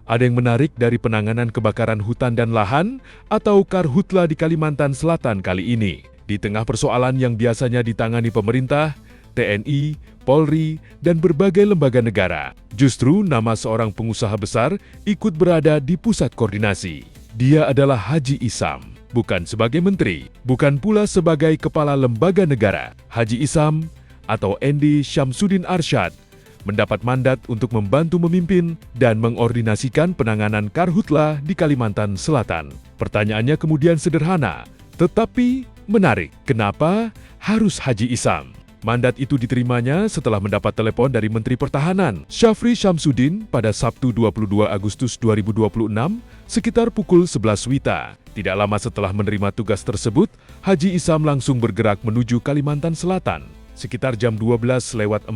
Ada yang menarik dari penanganan kebakaran hutan dan lahan atau Karhutla di Kalimantan Selatan kali ini. Di tengah persoalan yang biasanya ditangani pemerintah, TNI, Polri, dan berbagai lembaga negara, justru nama seorang pengusaha besar ikut berada di pusat koordinasi. Dia adalah Haji Isam, bukan sebagai menteri, bukan pula sebagai kepala lembaga negara. Haji Isam atau Endi Syamsuddin Arsyad mendapat mandat untuk membantu memimpin dan mengordinasikan penanganan Karhutla di Kalimantan Selatan. Pertanyaannya kemudian sederhana, tetapi menarik. Kenapa harus Haji Isam? Mandat itu diterimanya setelah mendapat telepon dari Menteri Pertahanan, Syafri Syamsuddin, pada Sabtu 22 Agustus 2026, sekitar pukul 11 WITA. Tidak lama setelah menerima tugas tersebut, Haji Isam langsung bergerak menuju Kalimantan Selatan. Sekitar jam 12:45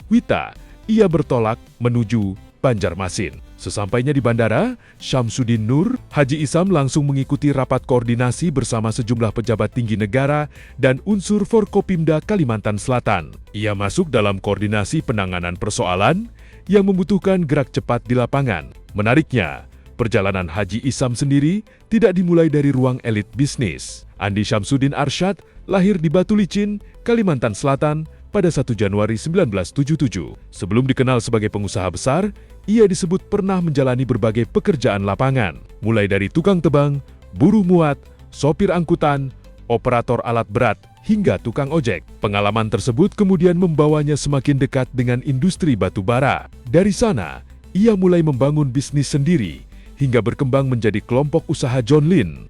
WITA, ia bertolak menuju Banjarmasin. Sesampainya di bandara, Syamsuddin Nur, Haji Isam langsung mengikuti rapat koordinasi bersama sejumlah pejabat tinggi negara dan unsur Forkopimda Kalimantan Selatan. Ia masuk dalam koordinasi penanganan persoalan yang membutuhkan gerak cepat di lapangan. Menariknya, perjalanan Haji Isam sendiri tidak dimulai dari ruang elit bisnis. Andi Syamsuddin Arsyad lahir di Batu Licin, Kalimantan Selatan pada 1 Januari 1977. Sebelum dikenal sebagai pengusaha besar, ia disebut pernah menjalani berbagai pekerjaan lapangan, mulai dari tukang tebang, buruh muat, sopir angkutan, operator alat berat, hingga tukang ojek. Pengalaman tersebut kemudian membawanya semakin dekat dengan industri batu bara. Dari sana, ia mulai membangun bisnis sendiri, hingga berkembang menjadi kelompok usaha John Lynn.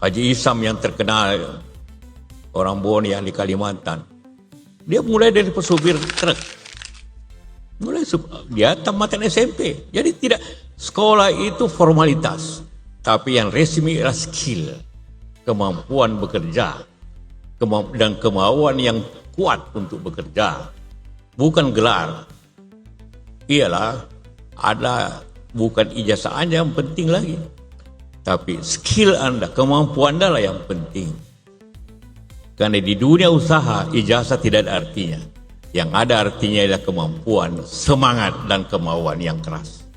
Haji Isam yang terkenal, orang Bon yang di Kalimantan, dia mulai dari pesopir truk. Dia tamatan SMP. Jadi tidak, sekolah itu formalitas. Tapi yang resmi adalah skill. Kemampuan bekerja. Dan kemauan yang kuat untuk bekerja. Bukan gelar. Ialah ada, bukan ijazah Anda yang penting lagi. Tapi skill Anda, kemampuan Anda lah yang penting. Karena di dunia usaha, ijazah tidak ada artinya. Yang ada artinya adalah kemampuan, semangat, dan kemauan yang keras.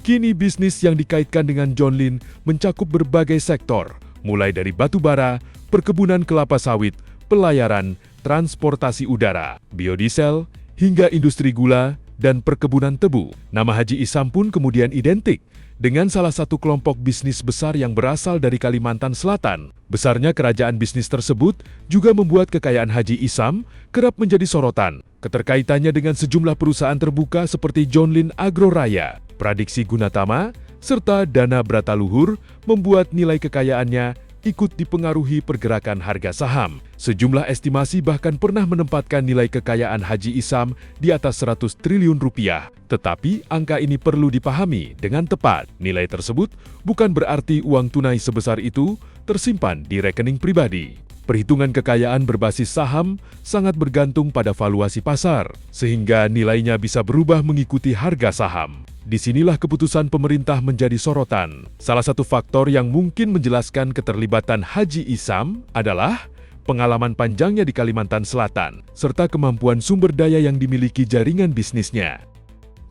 Kini bisnis yang dikaitkan dengan John Lynn mencakup berbagai sektor, mulai dari batu bara, perkebunan kelapa sawit, pelayaran, transportasi udara, biodiesel, hingga industri gula dan perkebunan tebu. Nama Haji Isam pun kemudian identik dengan salah satu kelompok bisnis besar yang berasal dari Kalimantan Selatan. Besarnya kerajaan bisnis tersebut juga membuat kekayaan Haji Isam kerap menjadi sorotan. Keterkaitannya dengan sejumlah perusahaan terbuka seperti John Lynn Agro Raya, Pradiksi Gunatama, serta Dana Brataluhur membuat nilai kekayaannya ikut dipengaruhi pergerakan harga saham. Sejumlah estimasi bahkan pernah menempatkan nilai kekayaan Haji Isam di atas 100 triliun rupiah. Tetapi angka ini perlu dipahami dengan tepat. Nilai tersebut bukan berarti uang tunai sebesar itu tersimpan di rekening pribadi. Perhitungan kekayaan berbasis saham sangat bergantung pada valuasi pasar, sehingga nilainya bisa berubah mengikuti harga saham. Disinilah keputusan pemerintah menjadi sorotan. Salah satu faktor yang mungkin menjelaskan keterlibatan Haji Isam adalah pengalaman panjangnya di Kalimantan Selatan, serta kemampuan sumber daya yang dimiliki jaringan bisnisnya.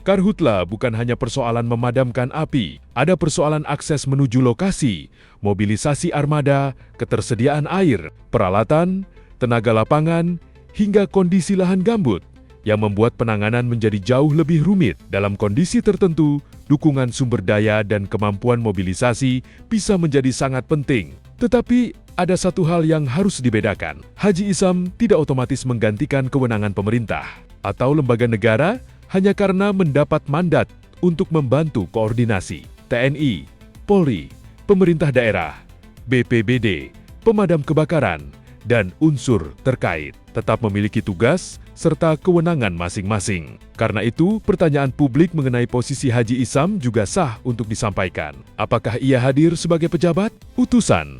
Karhutla bukan hanya persoalan memadamkan api, ada persoalan akses menuju lokasi, mobilisasi armada, ketersediaan air, peralatan, tenaga lapangan, hingga kondisi lahan gambut, yang membuat penanganan menjadi jauh lebih rumit. Dalam kondisi tertentu, dukungan sumber daya dan kemampuan mobilisasi bisa menjadi sangat penting. Tetapi ada satu hal yang harus dibedakan. Haji Isam tidak otomatis menggantikan kewenangan pemerintah atau lembaga negara hanya karena mendapat mandat untuk membantu koordinasi. TNI, Polri, pemerintah daerah, BPBD, pemadam kebakaran, dan unsur terkait tetap memiliki tugas serta kewenangan masing-masing. Karena itu, pertanyaan publik mengenai posisi Haji Isam juga sah untuk disampaikan. Apakah ia hadir sebagai pejabat, utusan,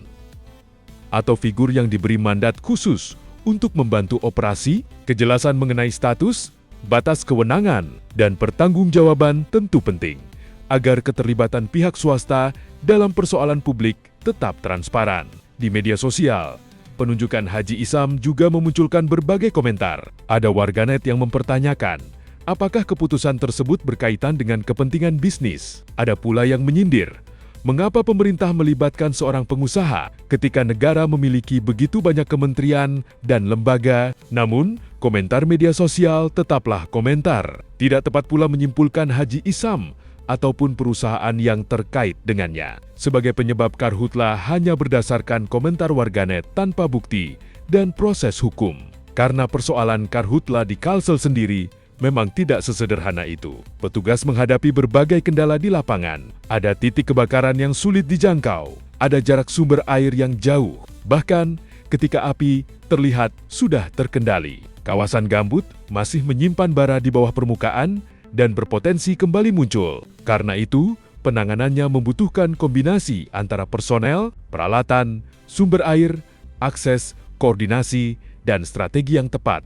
atau figur yang diberi mandat khusus untuk membantu operasi? Kejelasan mengenai status, batas kewenangan, dan pertanggungjawaban tentu penting, agar keterlibatan pihak swasta dalam persoalan publik tetap transparan. Di media sosial, penunjukan Haji Isam juga memunculkan berbagai komentar. Ada warganet yang mempertanyakan, apakah keputusan tersebut berkaitan dengan kepentingan bisnis? Ada pula yang menyindir, mengapa pemerintah melibatkan seorang pengusaha ketika negara memiliki begitu banyak kementerian dan lembaga? Namun, komentar media sosial tetaplah komentar. Tidak tepat pula menyimpulkan Haji Isam ataupun perusahaan yang terkait dengannya sebagai penyebab karhutla hanya berdasarkan komentar warganet tanpa bukti dan proses hukum. Karena persoalan karhutla di Kalsel sendiri memang tidak sesederhana itu. Petugas menghadapi berbagai kendala di lapangan. Ada titik kebakaran yang sulit dijangkau, ada jarak sumber air yang jauh. Bahkan ketika api terlihat sudah terkendali, kawasan gambut masih menyimpan bara di bawah permukaan dan berpotensi kembali muncul. Karena itu, penanganannya membutuhkan kombinasi antara personel, peralatan, sumber air, akses, koordinasi, dan strategi yang tepat.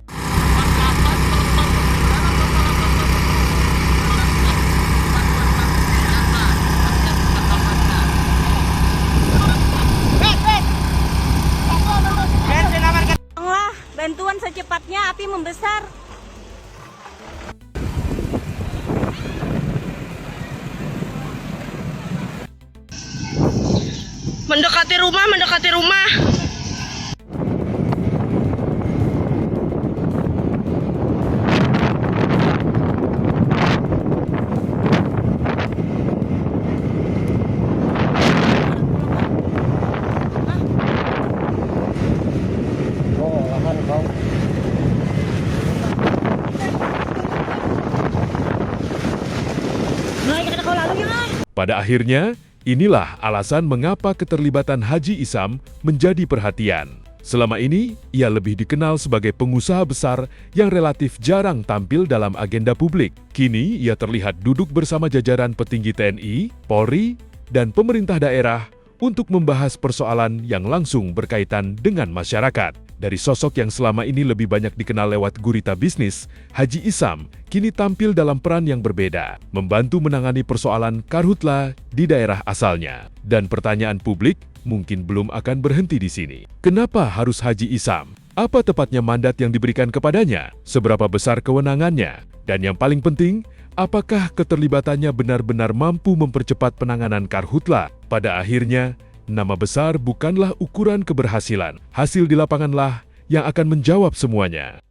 Bantuan secepatnya, api membesar. Mendekati rumah, mendekati rumah. Pada akhirnya, inilah alasan mengapa keterlibatan Haji Isam menjadi perhatian. Selama ini, ia lebih dikenal sebagai pengusaha besar yang relatif jarang tampil dalam agenda publik. Kini, ia terlihat duduk bersama jajaran petinggi TNI, Polri, dan pemerintah daerah untuk membahas persoalan yang langsung berkaitan dengan masyarakat. Dari sosok yang selama ini lebih banyak dikenal lewat gurita bisnis, Haji Isam kini tampil dalam peran yang berbeda, membantu menangani persoalan karhutla di daerah asalnya. Dan pertanyaan publik mungkin belum akan berhenti di sini. Kenapa harus Haji Isam? Apa tepatnya mandat yang diberikan kepadanya? Seberapa besar kewenangannya? Dan yang paling penting, apakah keterlibatannya benar-benar mampu mempercepat penanganan karhutla? Pada akhirnya, nama besar bukanlah ukuran keberhasilan. Hasil di lapanganlah yang akan menjawab semuanya.